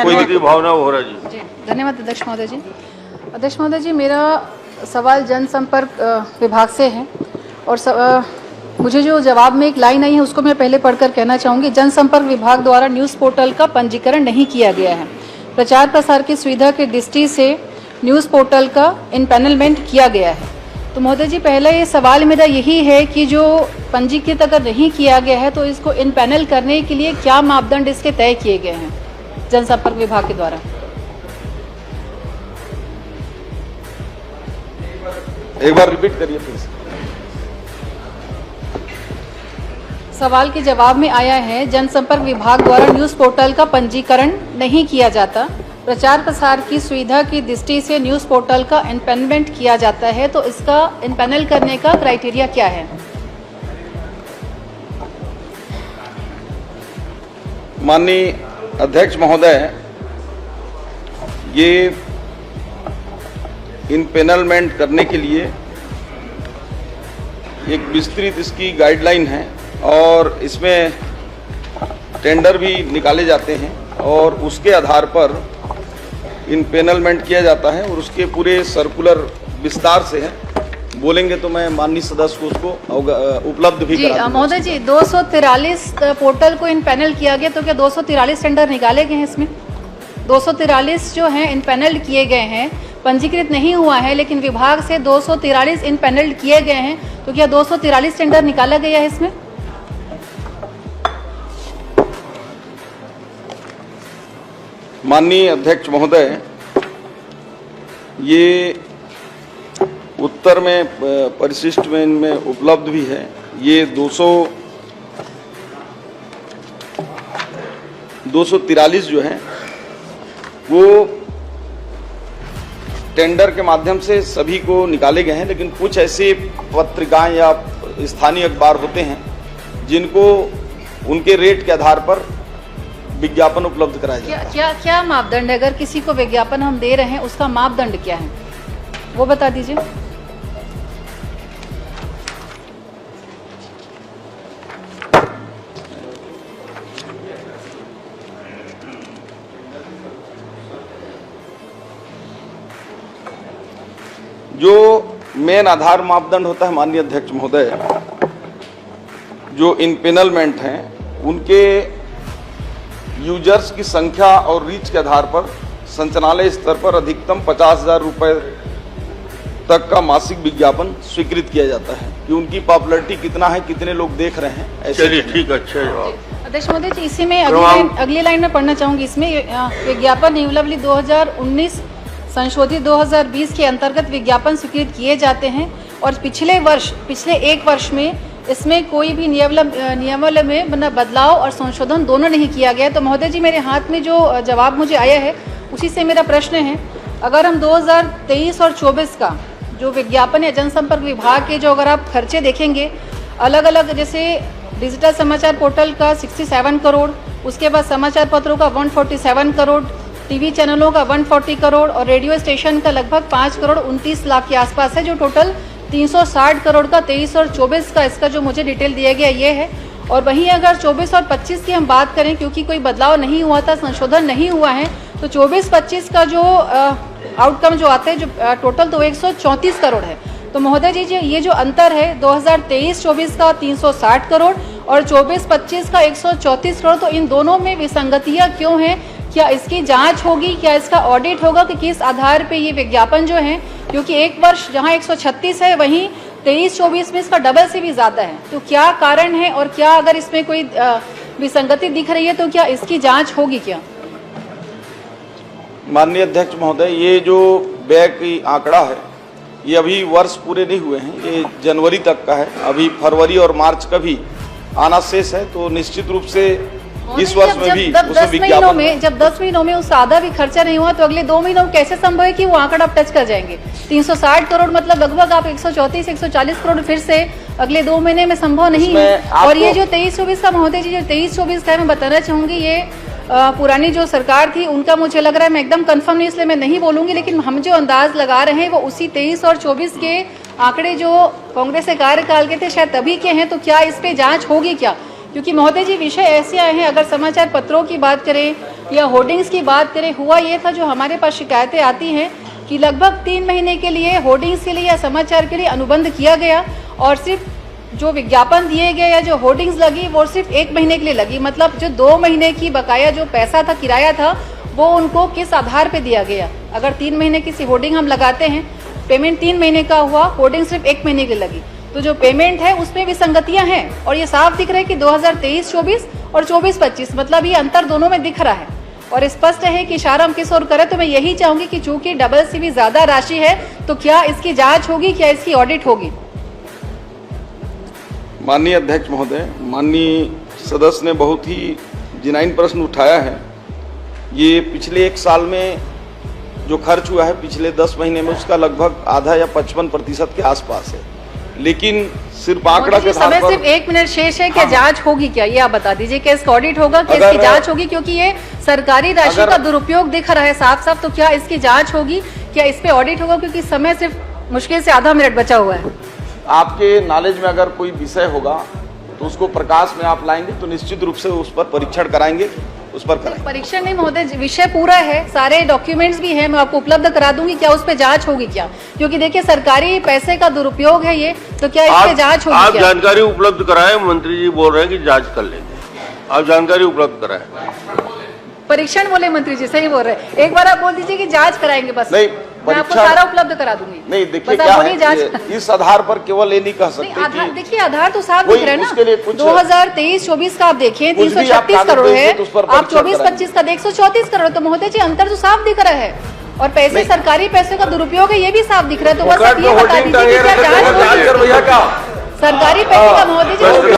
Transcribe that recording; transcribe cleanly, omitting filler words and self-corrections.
कोई भावना हो रहा जी। जी धन्यवाद अध्यक्ष महोदय जी। अध्यक्ष महोदय जी, मेरा सवाल जनसंपर्क विभाग से है और मुझे जो जवाब में एक लाइन आई है उसको मैं पहले पढ़कर कहना चाहूँगी। जनसंपर्क विभाग द्वारा न्यूज़ पोर्टल का पंजीकरण नहीं किया गया है। प्रचार प्रसार की सुविधा की दृष्टि से न्यूज़ पोर्टल का इनपैनलमेंट किया गया है। तो महोदय जी, पहला ये सवाल मेरा यही है कि जो पंजीकृत अगर नहीं किया गया है तो इसको इनपैनल करने के लिए क्या मापदंड इसके तय किए गए हैं जनसंपर्क विभाग के द्वारा? एक बार रिपीट करिए प्लीज। सवाल के जवाब में आया है, जनसंपर्क विभाग द्वारा न्यूज़ पोर्टल का पंजीकरण नहीं किया जाता। प्रचार प्रसार की सुविधा की दृष्टि से न्यूज़ पोर्टल का इनपैनलमेंट किया जाता है, तो इसका इनपैनल करने का क्राइटेरिया क्या है? माननीय अध्यक्ष महोदय, ये इनपैनलमेंट करने के लिए एक विस्तृत इसकी गाइडलाइन है और इसमें टेंडर भी निकाले जाते हैं और उसके आधार पर इनपैनलमेंट किया जाता है और उसके पूरे सर्कुलर विस्तार से है। बोलेंगे तो मैं माननीय सदस्य को उसको उपलब्ध भी करा दूंगा। महोदय जी, 243 पोर्टल को इनपैनल किया गया, तो क्या 243 टेंडर निकाले गए हैं इसमें? 243 जो हैं इनपैनल किए गए हैं, पंजीकृत नहीं हुआ है लेकिन विभाग से 243 इनपैनल किए गए हैं, तो क्या 243 टेंडर निकाला गया है इसमें? माननीय अध्यक्ष महोदय, ये उत्तर में परिशिष्ट में इनमें उपलब्ध भी है। ये 243 जो है वो टेंडर के माध्यम से सभी को निकाले गए हैं, लेकिन कुछ ऐसे पत्रिकाएं या स्थानीय अखबार होते हैं जिनको उनके रेट के आधार पर विज्ञापन उपलब्ध कराया जाता है। क्या मापदंड है? अगर किसी को विज्ञापन हम दे रहे हैं उसका मापदंड क्या है वो बता दीजिए। जो मेन आधार मापदंड होता है माननीय अध्यक्ष महोदय, जो इनपैनलमेंट हैं उनके यूजर्स की संख्या और रीच के आधार पर संचालनालय स्तर पर अधिकतम 50,000 रुपए तक का मासिक विज्ञापन स्वीकृत किया जाता है कि उनकी पॉपुलैरिटी कितना है, कितने लोग देख रहे हैं। चलिए ठीक, अच्छा जवाब। अध्यक्ष महोदय जी, इसी में अगली लाइन में पढ़ना चाहूंगी। इसमें विज्ञापन नियमावली 2019 संशोधित 2020 के अंतर्गत विज्ञापन स्वीकृत किए जाते हैं और पिछले एक वर्ष में इसमें कोई भी नियमावली में बदलाव और संशोधन दोनों नहीं किया गया। तो महोदय जी, मेरे हाथ में जो जवाब मुझे आया है उसी से मेरा प्रश्न है, अगर हम 2023 और 24 का जो विज्ञापन या जनसंपर्क विभाग के जो अगर आप खर्चे देखेंगे अलग अलग, जैसे डिजिटल समाचार पोर्टल का 67 करोड़, उसके बाद समाचार पत्रों का 147 करोड़, टीवी चैनलों का 140 करोड़ और रेडियो स्टेशन का लगभग 5 करोड़ 29 लाख के आसपास है, जो टोटल 360 करोड़ का 23 और 24 का इसका जो मुझे डिटेल दिया गया ये है। और वहीं अगर 24 और 25 की हम बात करें, क्योंकि कोई बदलाव नहीं हुआ था, संशोधन नहीं हुआ है, तो 24-25 का जो आउटकम जो आता है जो टोटल तो 134 करोड़ है। तो महोदय जी, ये जो अंतर है 2023-24 का 360 करोड़ और 24-25 का 134 करोड़, तो इन दोनों में विसंगतियां क्यों हैं? क्या इसकी जांच होगी? क्या इसका ऑडिट होगा कि किस आधार पे ये विज्ञापन जो है, क्योंकि एक वर्ष जहां 136 है वहीं 23-24 में इसका डबल से भी ज्यादा है, तो क्या कारण है? और क्या अगर इसमें कोई विसंगति दिख रही है तो क्या इसकी जांच होगी क्या? माननीय अध्यक्ष महोदय, ये जो व्यय की आंकड़ा है ये अभी वर्ष पूरे नहीं हुए हैं, ये जनवरी तक का है। अभी फरवरी और मार्च का भी आना शेष है, तो निश्चित रूप से इस वर्ष में भी जब 10 महीनों में उस आधा भी खर्चा नहीं हुआ, तो अगले 2 महीनों में कैसे संभव है कि वो आंकड़ा आप टच कर जाएंगे? 360 करोड़ मतलब लगभग आप 134-140 करोड़ फिर से अगले 2 महीने में संभव नहीं है। और ये जो 23-24 का महोदय जी, जो 23-24 का मैं बताना चाहूंगी, ये पुरानी जो सरकार थी उनका मुझे लग रहा है, मैं एकदम कंफर्म नहीं इसलिए मैं नहीं बोलूंगी, लेकिन हम जो अंदाज लगा रहे हैं वो उसी 23 और 24 के आंकड़े जो कांग्रेस के कार्यकाल के थे शायद तभी के हैं। तो क्या इस पे जांच होगी क्या? क्योंकि महोदय जी विषय ऐसे आए हैं, अगर समाचार पत्रों की बात करें या होर्डिंग्स की बात करें, हुआ ये था जो हमारे पास शिकायतें आती हैं कि लगभग 3 महीने के लिए होर्डिंग्स के लिए या समाचार के लिए अनुबंध किया गया और सिर्फ जो विज्ञापन दिए गए या जो होर्डिंग्स लगी वो सिर्फ 1 महीने के लिए लगी। मतलब जो 2 महीने की बकाया जो पैसा था, किराया था, वो उनको किस आधार पे दिया गया। अगर 3 महीने की होर्डिंग हम लगाते हैं, पेमेंट 3 महीने का हुआ, होर्डिंग सिर्फ 1 महीने की लगी, तो जो पेमेंट है उसमें विसंगतियां हैं और ये साफ दिख रहा है कि 2023-24 और 24-25 मतलब ये अंतर दोनों में दिख रहा है और स्पष्ट है कि इशारा हम किस ओर करें। तो मैं यही चाहूंगी कि चूंकि डबल से भी ज्यादा राशि है तो क्या इसकी जांच होगी, क्या इसकी ऑडिट होगी? माननीय अध्यक्ष महोदय, माननीय सदस्य ने बहुत ही जिनाइन प्रश्न उठाया है। ये पिछले 1 साल में जो खर्च हुआ है पिछले 10 महीने में, उसका लगभग आधा या 55% के आसपास है। लेकिन सिर्फ आंकड़ा के आधार पर सिर्फ 1 मिनट शेष है, क्या जांच होगी? क्या ये आप बता दीजिए, क्या इसका ऑडिट होगा, क्या इसकी जांच होगी? क्योंकि ये सरकारी राशि का दुरुपयोग दिख रहा है साफ साफ, तो क्या इसकी जांच होगी, क्या इस पे ऑडिट होगा? क्योंकि समय सिर्फ मुश्किल से आधा मिनट बचा हुआ है। आपके नॉलेज में अगर कोई विषय होगा तो उसको प्रकाश में आप लाएंगे तो निश्चित रूप से उस पर परीक्षण कराएंगे, उस पर कराएंगे। परीक्षण नहीं महोदय, विषय पूरा है, सारे डॉक्यूमेंट्स भी हैं, मैं आपको उपलब्ध करा दूंगी। क्या उस पे जांच होगी क्या? क्योंकि देखिए सरकारी पैसे का दुरुपयोग है ये, तो क्या इस पे जांच होगी? आप जानकारी उपलब्ध कराएं, मंत्री जी बोल रहे हैं कि जांच कर लेंगे, आप जानकारी उपलब्ध कराएं। परीक्षण बोले मंत्री जी, सही बोल रहे हैं। एक बार आप बोल दीजिए कि जांच कराएंगे, बस नहीं, मैं आपको सारा उपलब्ध करा दूंगी। नहीं, देखिए क्या है, इस आधार पर केवल ये नहीं कह सकते आधार, देखिए आधार तो साफ दिख रहा है ना। 2023-24 का आप देखिए 336 करोड़ है, आप 24-25 का 134 करोड़, तो महोदय जी अंतर तो साफ दिख रहा है और पैसे सरकारी पैसे का दुरुपयोग है ये भी साफ दिख रहा है। तो बस आप ये बता दीजिए कि क्या जांच सरकारी पैसे का महोदय जी